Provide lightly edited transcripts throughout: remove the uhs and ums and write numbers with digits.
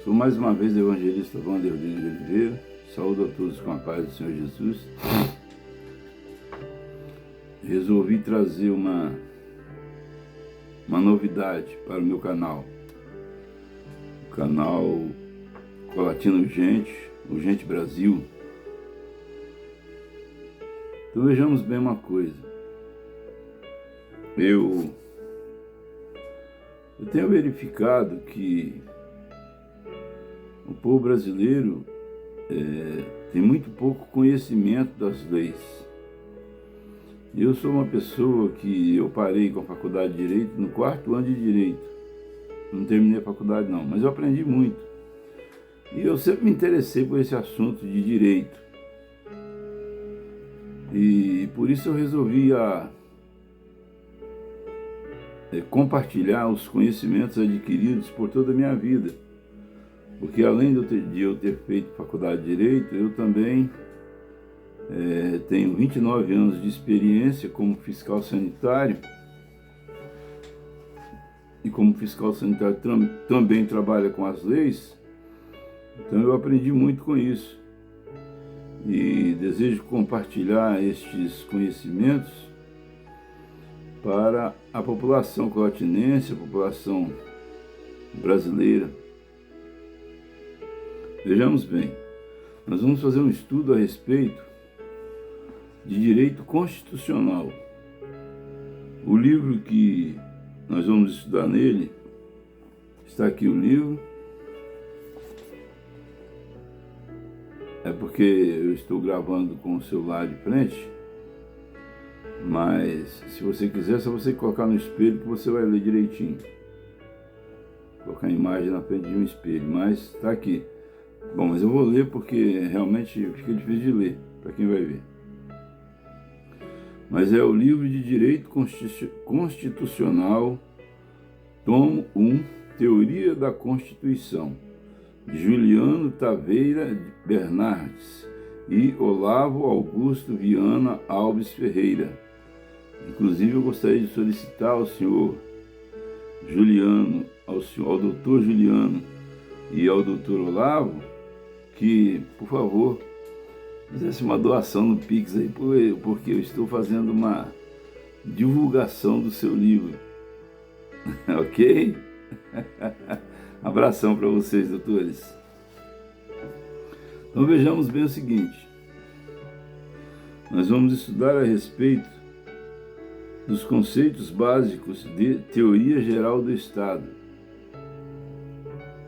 Sou mais uma vez o evangelista Wander Rodrigues de Oliveira. Saúdo a todos com a paz do Senhor Jesus. Resolvi trazer uma novidade para o meu canal. O canal Colatina Urgente Brasil. Então vejamos bem uma coisa. Eu tenho verificado que o povo brasileiro tem muito pouco conhecimento das leis. Eu sou uma pessoa que eu parei com a faculdade de Direito no 4º ano de Direito. Não terminei a faculdade não, mas eu aprendi muito. E eu sempre me interessei por esse assunto de direito. E por isso eu resolvi compartilhar os conhecimentos adquiridos por toda a minha vida. Porque além de eu ter feito faculdade de Direito, eu também tenho 29 anos de experiência como fiscal sanitário. E como fiscal sanitário também trabalha com as leis, então eu aprendi muito com isso. E desejo compartilhar estes conhecimentos para a população colatinense, a população brasileira. Vejamos bem, nós vamos fazer um estudo a respeito de direito constitucional. O livro que nós vamos estudar nele, está aqui o livro. É porque eu estou gravando com o celular de frente, mas se você quiser, é só você colocar no espelho que você vai ler direitinho. Colocar a imagem na frente de um espelho, mas está aqui. Bom, mas eu vou ler porque realmente fica difícil de ler, para quem vai ver. Mas é o livro de Direito Constitucional, tomo 1, Teoria da Constituição, de Juliano Taveira Bernardes e Olavo Augusto Viana Alves Ferreira. Inclusive eu gostaria de solicitar ao senhor Juliano, ao doutor Juliano e ao doutor Olavo, que, por favor, fizesse uma doação no Pix aí, porque eu estou fazendo uma divulgação do seu livro. Ok? Abração para vocês, doutores. Então vejamos bem o seguinte. Nós vamos estudar a respeito dos conceitos básicos de teoria geral do Estado.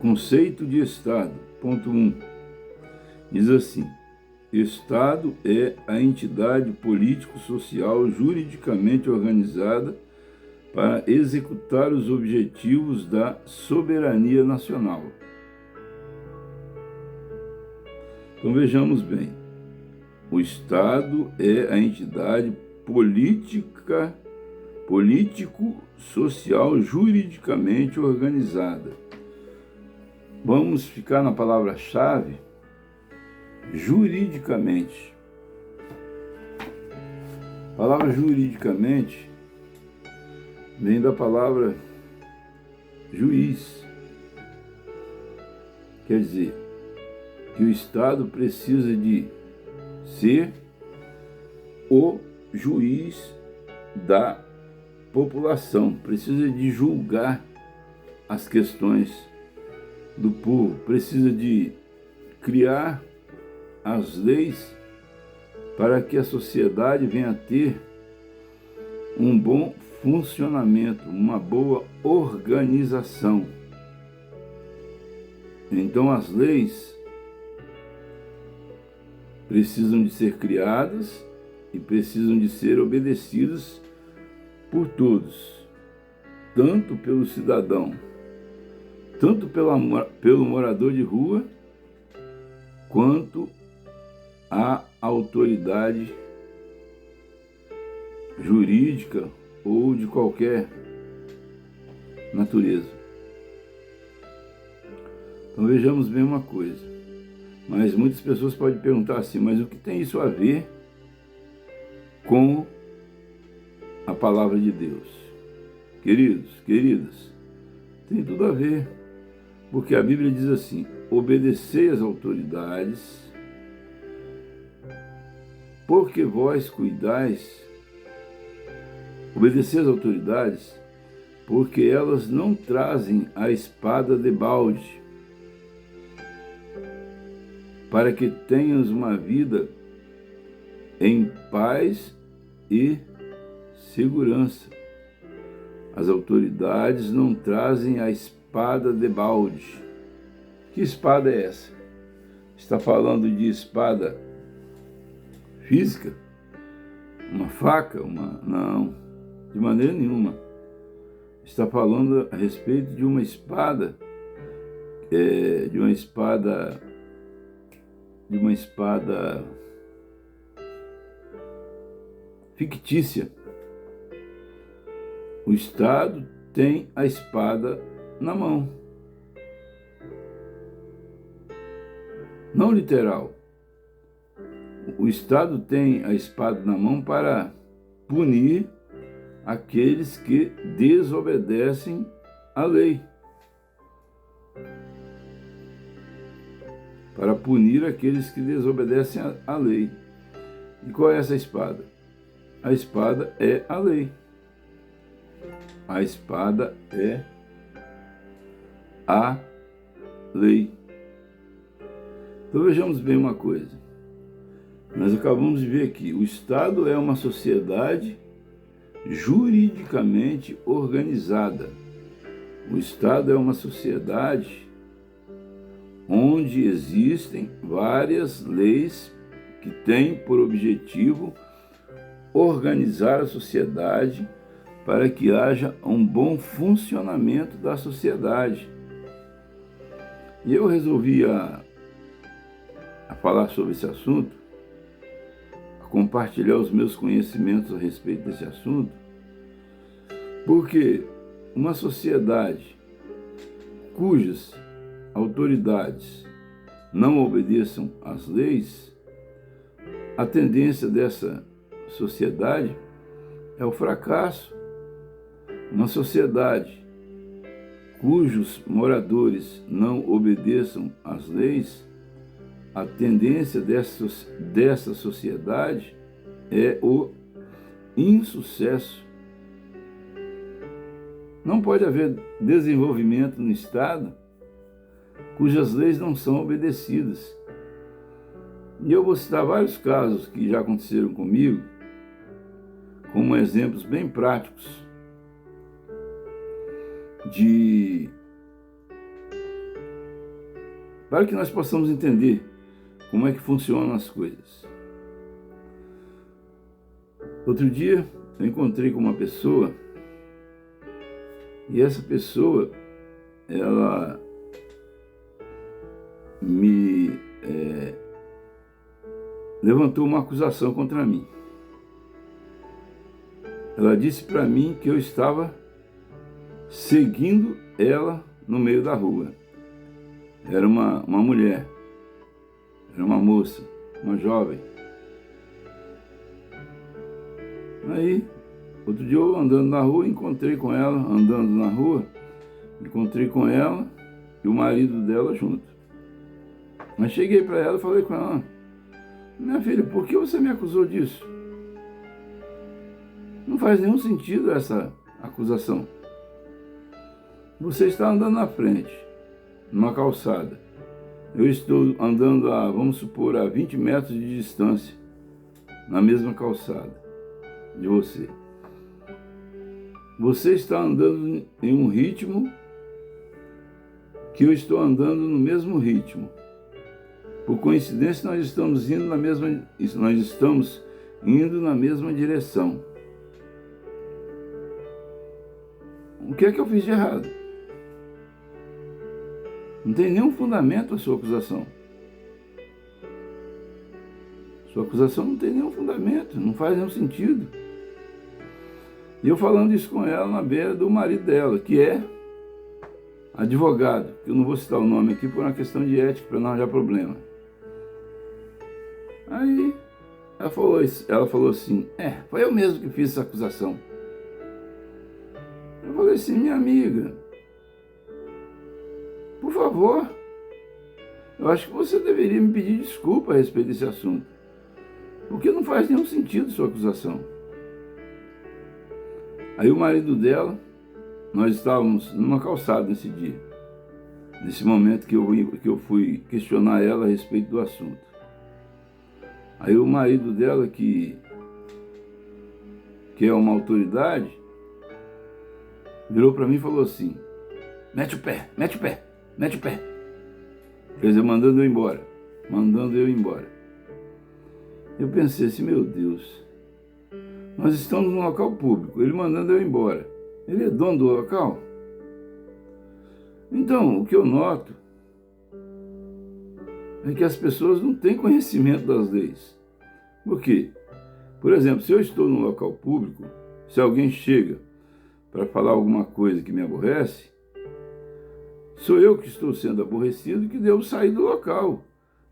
Conceito de Estado, ponto 1. Diz assim: Estado é a entidade político-social juridicamente organizada para executar os objetivos da soberania nacional. Então vejamos bem. O Estado é a entidade político-social juridicamente organizada. Vamos ficar na palavra-chave juridicamente. A palavra juridicamente vem da palavra juiz. Quer dizer, que o Estado precisa de ser o juiz da população, precisa de julgar as questões do povo, precisa de criar as leis para que a sociedade venha a ter um bom funcionamento, uma boa organização. Então as leis precisam de ser criadas e precisam de ser obedecidas por todos, tanto pelo cidadão, tanto pelo morador de rua, quanto a autoridade jurídica ou de qualquer natureza. Então vejamos bem uma coisa. Mas muitas pessoas podem perguntar assim, mas o que tem isso a ver com a palavra de Deus? Queridos, queridas, tem tudo a ver. Porque a Bíblia diz assim: obedecei às autoridades, porque vós cuidais. Obedecei às autoridades, porque elas não trazem a espada de balde, para que tenhas uma vida em paz e segurança. As autoridades não trazem a espada de balde. Que espada é essa? Está falando de espada física? Uma faca? Não, de maneira nenhuma. Está falando a respeito de uma espada, de uma espada fictícia. O Estado tem a espada na mão. Não literal. O Estado tem a espada na mão para punir aqueles que desobedecem à lei. Para punir aqueles que desobedecem à lei. E qual é essa espada? A espada é a lei. A espada é a lei. Então vejamos bem uma coisa. Nós acabamos de ver aqui, o Estado é uma sociedade juridicamente organizada. O Estado é uma sociedade onde existem várias leis que têm por objetivo organizar a sociedade para que haja um bom funcionamento da sociedade. E eu resolvi a falar sobre esse assunto, a compartilhar os meus conhecimentos a respeito desse assunto, porque uma sociedade cujas autoridades não obedeçam às leis, a tendência dessa sociedade é o fracasso. Uma sociedade cujos moradores não obedeçam às leis, a tendência dessa sociedade é o insucesso. Não pode haver desenvolvimento no Estado cujas leis não são obedecidas. E eu vou citar vários casos que já aconteceram comigo, como exemplos bem práticos para que nós possamos entender como é que funcionam as coisas. Outro dia eu encontrei com uma pessoa e essa pessoa, ela me levantou uma acusação contra mim. Ela disse para mim que eu estava seguindo ela no meio da rua. Era uma mulher, era uma moça, uma jovem. Aí, outro dia eu andando na rua, encontrei com ela e o marido dela junto. Mas cheguei para ela e falei com ela: minha filha, por que você me acusou disso? Não faz nenhum sentido essa acusação. Você está andando na frente, numa calçada. Eu estou andando vamos supor, a 20 metros de distância, na mesma calçada de você. Você está andando em um ritmo que eu estou andando no mesmo ritmo. Por coincidência, nós estamos indo na mesma direção. O que é que eu fiz de errado? Não tem nenhum fundamento a sua acusação. Sua acusação não tem nenhum fundamento, não faz nenhum sentido. E eu falando isso com ela na beira do marido dela, que é advogado, que eu não vou citar o nome aqui por uma questão de ética, para não arranjar problema. Aí ela falou assim: foi eu mesmo que fiz essa acusação. Eu falei assim: minha amiga, Por favor, eu acho que você deveria me pedir desculpa a respeito desse assunto, porque não faz nenhum sentido sua acusação. Aí o marido dela, nós estávamos numa calçada nesse dia, nesse momento que eu fui questionar ela a respeito do assunto. Aí o marido dela, que é uma autoridade, virou para mim e falou assim: mete o pé, mete o pé, mete o pé. Quer dizer, mandando eu embora. Eu pensei assim, meu Deus, nós estamos num local público, ele mandando eu embora. Ele é dono do local? Então, o que eu noto é que as pessoas não têm conhecimento das leis. Por quê? Por exemplo, se eu estou num local público, se alguém chega para falar alguma coisa que me aborrece, sou eu que estou sendo aborrecido que devo sair do local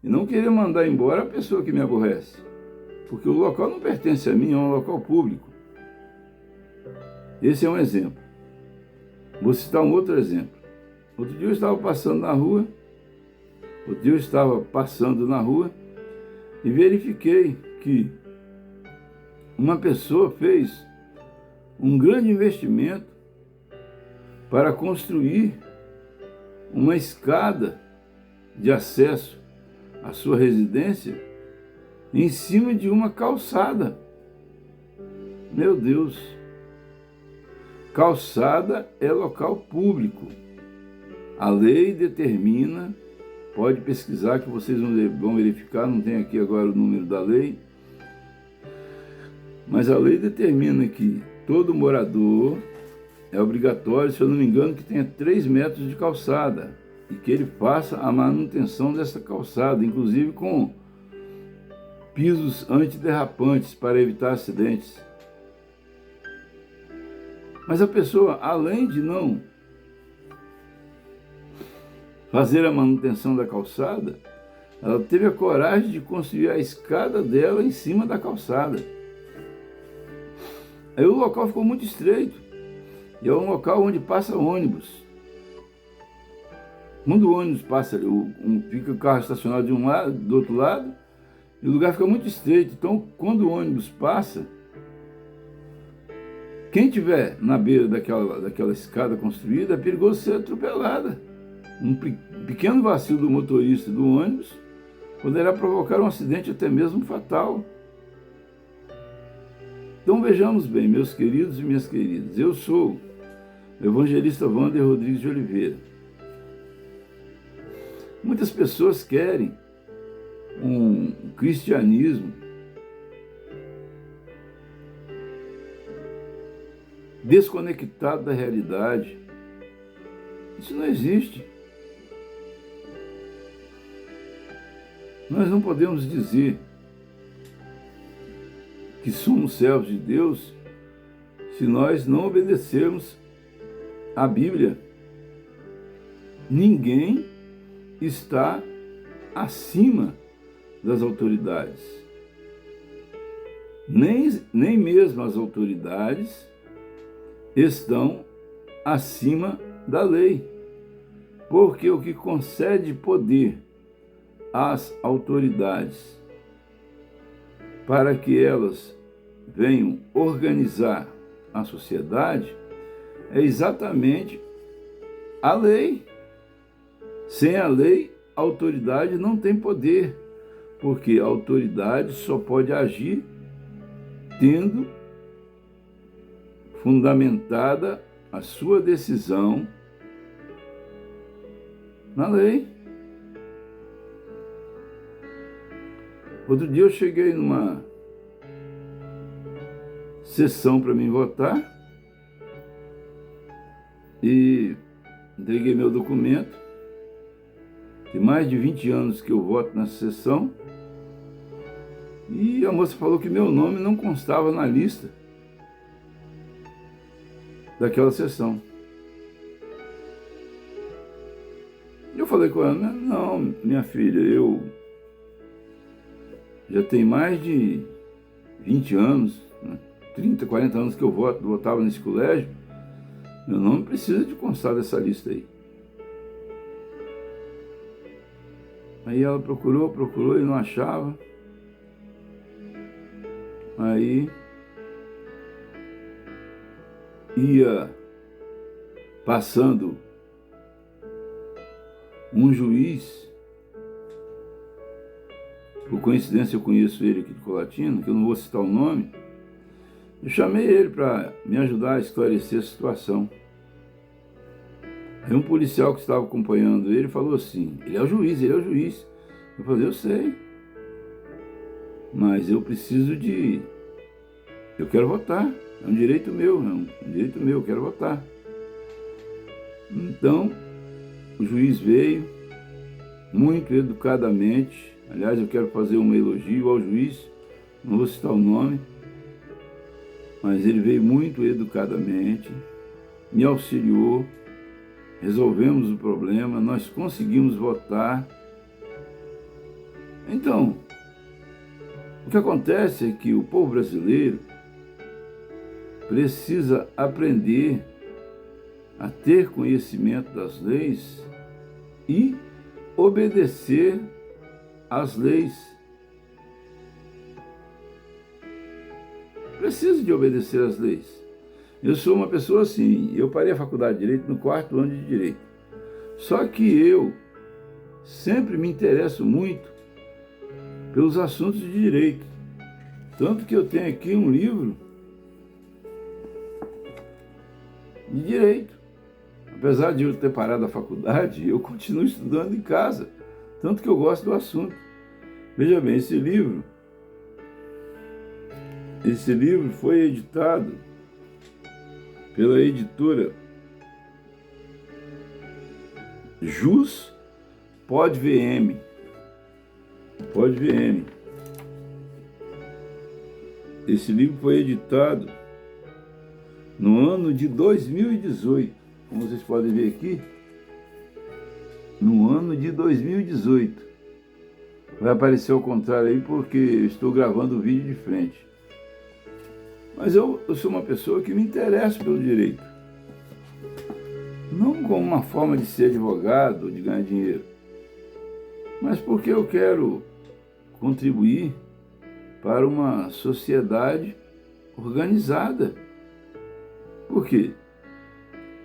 e não querer mandar embora a pessoa que me aborrece, porque o local não pertence a mim, é um local público. Esse é um exemplo. Vou citar um outro exemplo. Outro dia eu estava passando na rua e verifiquei que uma pessoa fez um grande investimento para construir uma escada de acesso à sua residência em cima de uma calçada. Meu Deus! Calçada é local público. A lei determina, pode pesquisar que vocês vão verificar, não tem aqui agora o número da lei, mas a lei determina que todo morador é obrigatório, se eu não me engano, que tenha 3 metros de calçada e que ele faça a manutenção dessa calçada, inclusive com pisos antiderrapantes para evitar acidentes. Mas a pessoa, além de não fazer a manutenção da calçada, ela teve a coragem de construir a escada dela em cima da calçada. Aí o local ficou muito estreito. E é um local onde passa ônibus. Quando o ônibus passa, fica o carro estacionado de um lado, do outro lado, e o lugar fica muito estreito. Então, quando o ônibus passa, quem estiver na beira daquela escada construída é perigoso ser atropelada. Um pequeno vacilo do motorista do ônibus poderá provocar um acidente até mesmo fatal. Então vejamos bem, meus queridos e minhas queridas, eu sou o evangelista Wander Rodrigues de Oliveira. Muitas pessoas querem um cristianismo desconectado da realidade. Isso não existe. Nós não podemos dizer que somos servos de Deus se nós não obedecermos à Bíblia. Ninguém está acima das autoridades. Nem mesmo as autoridades estão acima da lei. Porque o que concede poder às autoridades para que elas venham organizar a sociedade é exatamente a lei. Sem a lei, a autoridade não tem poder, porque a autoridade só pode agir tendo fundamentada a sua decisão na lei. Outro dia eu cheguei numa sessão para mim votar e entreguei meu documento. Tem mais de 20 anos que eu voto nessa sessão e a moça falou que meu nome não constava na lista daquela sessão. Eu falei com ela, não, minha filha, eu já tenho mais de 20 anos, 30, 40 anos que eu votava nesse colégio, meu nome precisa de constar dessa lista aí. Aí ela procurou e não achava. Aí ia passando um juiz, por coincidência eu conheço ele aqui de Colatina, que eu não vou citar o nome. Eu chamei ele para me ajudar a esclarecer a situação. Aí um policial que estava acompanhando ele falou assim: ele é o juiz, ele é o juiz. Eu falei: eu sei, mas eu quero votar, é um direito meu, eu quero votar. Então, o juiz veio, muito educadamente. Aliás, eu quero fazer um elogio ao juiz, não vou citar o nome, mas ele veio muito educadamente, me auxiliou, resolvemos o problema, nós conseguimos votar. Então, o que acontece é que o povo brasileiro precisa aprender a ter conhecimento das leis e obedecer às leis. Precisa de obedecer às leis. Eu sou uma pessoa assim, eu parei a faculdade de Direito no 4º ano de Direito. Só que eu sempre me interesso muito pelos assuntos de direito. Tanto que eu tenho aqui um livro de direito. Apesar de eu ter parado a faculdade, eu continuo estudando em casa. Tanto que eu gosto do assunto. Veja bem, esse livro foi editado pela editora Jus Pod VM. Esse livro foi editado no ano de 2018. Como vocês podem ver aqui, no ano de 2018. Vai aparecer ao contrário aí porque eu estou gravando o vídeo de frente. Mas eu sou uma pessoa que me interessa pelo direito. Não como uma forma de ser advogado, de ganhar dinheiro, mas porque eu quero contribuir para uma sociedade organizada. Por quê?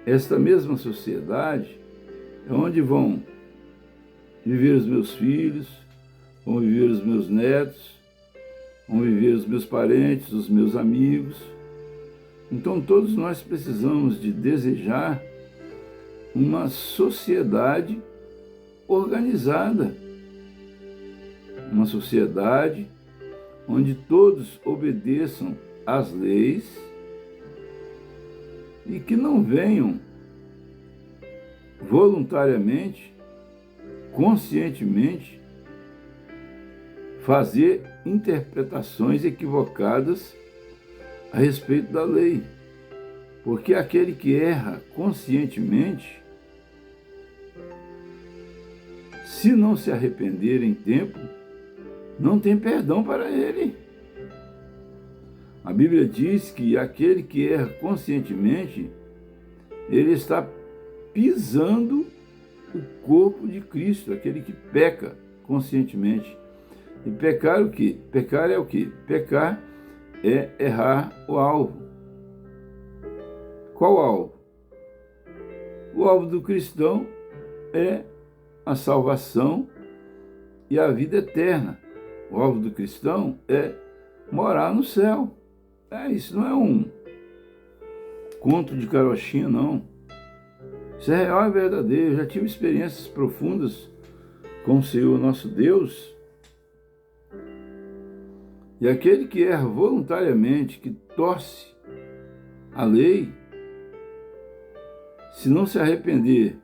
Esta mesma sociedade é onde vão viver os meus filhos, vão viver os meus netos, vão viver os meus parentes, os meus amigos. Então todos nós precisamos de desejar uma sociedade organizada, uma sociedade onde todos obedeçam às leis e que não venham voluntariamente, conscientemente, fazer interpretações equivocadas a respeito da lei. Porque aquele que erra conscientemente, se não se arrepender em tempo, não tem perdão para ele. A Bíblia diz que aquele que erra conscientemente, ele está pisando o corpo de Cristo, aquele que peca conscientemente. E pecar o quê? Pecar é o quê? Pecar é errar o alvo. Qual alvo? O alvo do cristão é a salvação e a vida eterna. O alvo do cristão é morar no céu. Isso não é um conto de carochinha, não. Isso é real e verdadeiro. Eu já tive experiências profundas com o Senhor nosso Deus. E aquele que erra voluntariamente, que torce a lei, se não se arrepender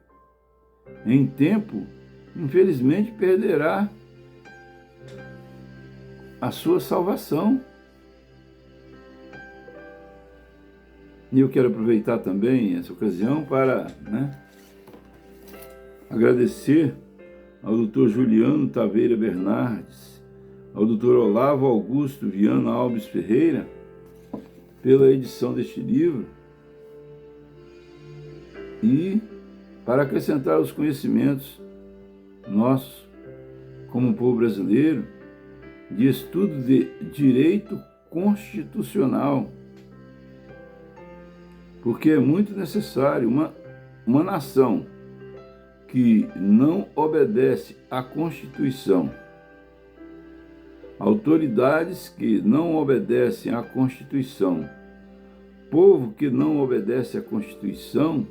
em tempo, infelizmente perderá a sua salvação. E eu quero aproveitar também essa ocasião para agradecer ao Dr. Juliano Taveira Bernardes, ao Dr. Olavo Augusto Viana Alves Ferreira, pela edição deste livro e para acrescentar os conhecimentos nossos como povo brasileiro, de estudo de direito constitucional, porque é muito necessário uma nação que não obedece à Constituição, autoridades que não obedecem à Constituição, povo que não obedece à Constituição,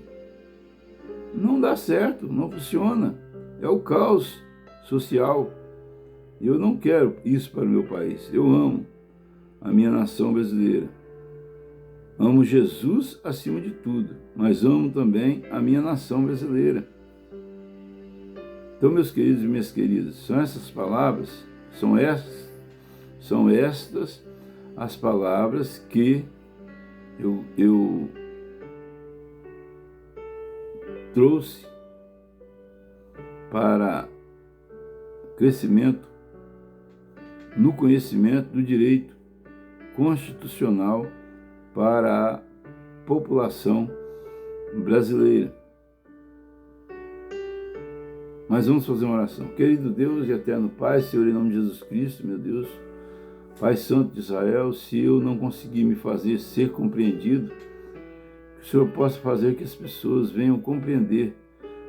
não dá certo, não funciona. É o caos social. E eu não quero isso para o meu país. Eu amo a minha nação brasileira. Amo Jesus acima de tudo, mas amo também a minha nação brasileira. Então, meus queridos e minhas queridas, são essas palavras, são estas as palavras que eu trouxe para crescimento no conhecimento do direito constitucional para a população brasileira. Mas vamos fazer uma oração. Querido Deus e eterno Pai, Senhor, em nome de Jesus Cristo, meu Deus, Pai Santo de Israel, se eu não conseguir me fazer ser compreendido, que o Senhor possa fazer que as pessoas venham compreender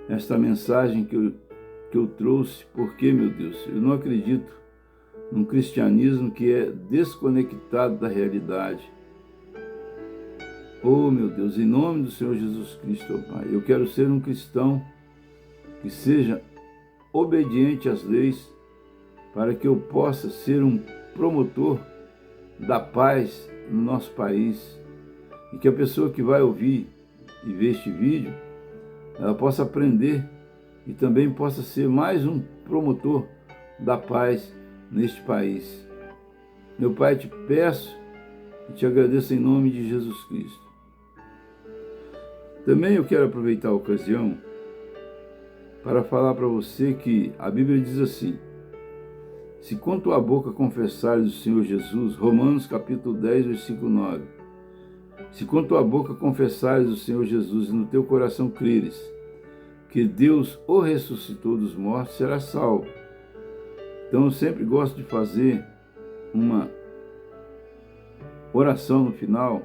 esta mensagem que eu trouxe, porque, meu Deus, eu não acredito num cristianismo que é desconectado da realidade. Oh, meu Deus, em nome do Senhor Jesus Cristo, oh Pai, eu quero ser um cristão que seja obediente às leis, para que eu possa ser um promotor da paz no nosso país, e que a pessoa que vai ouvir e ver este vídeo, ela possa aprender e também possa ser mais um promotor da paz neste país. Meu Pai, te peço e te agradeço em nome de Jesus Cristo. Também eu quero aproveitar a ocasião para falar para você que a Bíblia diz assim: se com tua boca confessares o Senhor Jesus, Romanos capítulo 10, versículo 9, se com tua boca confessares o Senhor Jesus e no teu coração creres que Deus o ressuscitou dos mortos, serás salvo. Então eu sempre gosto de fazer uma oração no final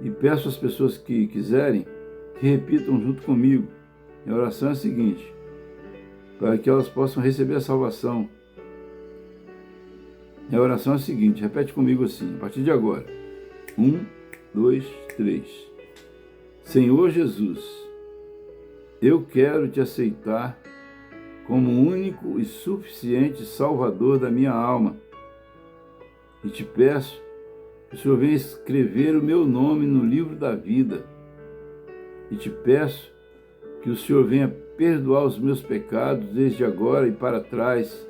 e peço às pessoas que quiserem que repitam junto comigo. A oração é a seguinte, para que elas possam receber a salvação. A oração é a seguinte, repete comigo assim, a partir de agora. 1, 2, 3. Senhor Jesus, eu quero te aceitar como único e suficiente Salvador da minha alma. E te peço que o Senhor venha escrever o meu nome no livro da vida. E te peço que o Senhor venha perdoar os meus pecados desde agora e para trás.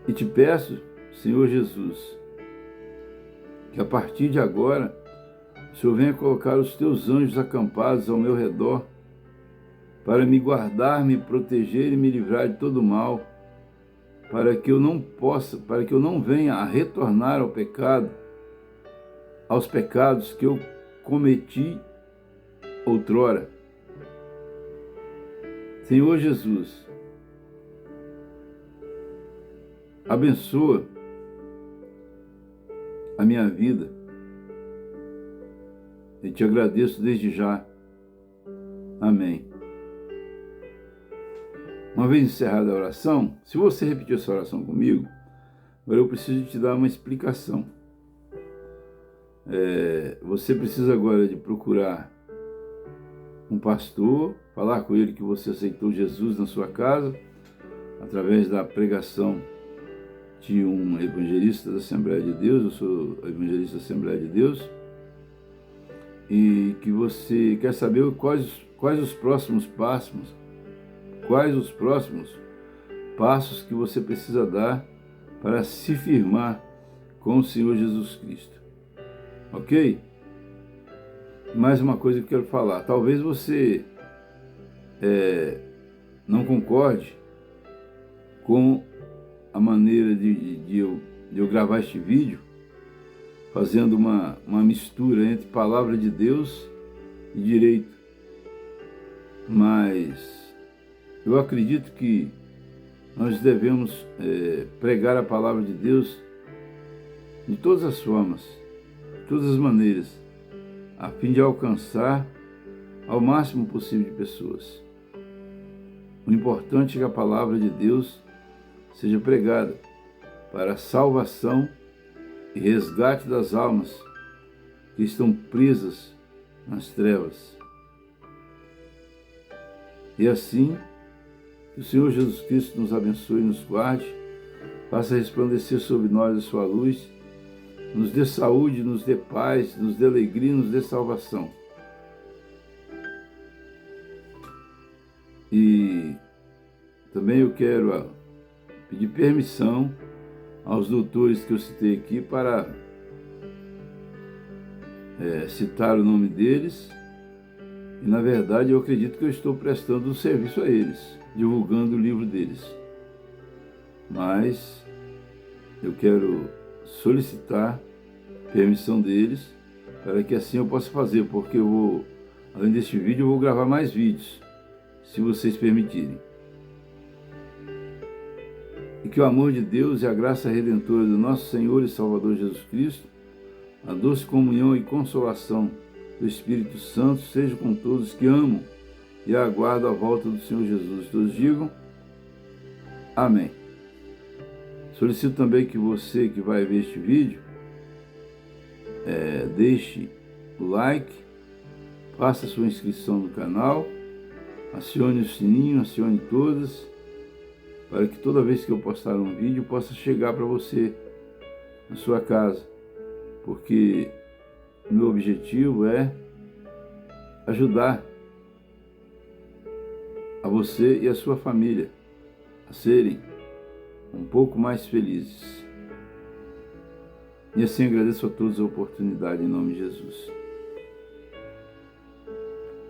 E te peço, Senhor Jesus, que a partir de agora o Senhor venha colocar os teus anjos acampados ao meu redor para me guardar, me proteger e me livrar de todo mal, para que eu não venha a retornar ao pecado, aos pecados que eu cometi outrora. Senhor Jesus, abençoa a minha vida. Eu te agradeço desde já. Amém. Uma vez encerrada a oração, se você repetir essa oração comigo, agora eu preciso te dar uma explicação. Você precisa agora de procurar um pastor, falar com ele que você aceitou Jesus na sua casa, através da pregação de um evangelista da Assembleia de Deus. Eu sou evangelista da Assembleia de Deus, e que você quer saber quais os próximos passos que você precisa dar para se firmar com o Senhor Jesus Cristo. Ok? Mais uma coisa que eu quero falar. Talvez você não concorde com a maneira de eu gravar este vídeo, fazendo uma mistura entre palavra de Deus e direito. Mas Eu acredito que nós devemos pregar a palavra de Deus de todas as formas, de todas as maneiras, a fim de alcançar ao máximo possível de pessoas. O importante é que a palavra de Deus seja pregada para a salvação e resgate das almas que estão presas nas trevas. E assim, que o Senhor Jesus Cristo nos abençoe e nos guarde, faça resplandecer sobre nós a sua luz, nos dê saúde, nos dê paz, nos dê alegria, nos dê salvação. E também eu quero pedir permissão aos doutores que eu citei aqui para citar o nome deles. E, na verdade, eu acredito que eu estou prestando um serviço a eles, divulgando o livro deles. Mas eu quero solicitar permissão deles para que assim eu possa fazer, porque além deste vídeo, eu vou gravar mais vídeos, se vocês permitirem. E que o amor de Deus e a graça redentora do nosso Senhor e Salvador Jesus Cristo, a doce comunhão e consolação do Espírito Santo seja com todos que amam e aguardam a volta do Senhor Jesus. Todos digam amém. Solicito também que você que vai ver este vídeo deixe o like, faça sua inscrição no canal, acione o sininho, acione todas, para que toda vez que eu postar um vídeo possa chegar para você na sua casa, porque o meu objetivo é ajudar a você e a sua família a serem um pouco mais felizes. E assim agradeço a todos a oportunidade em nome de Jesus.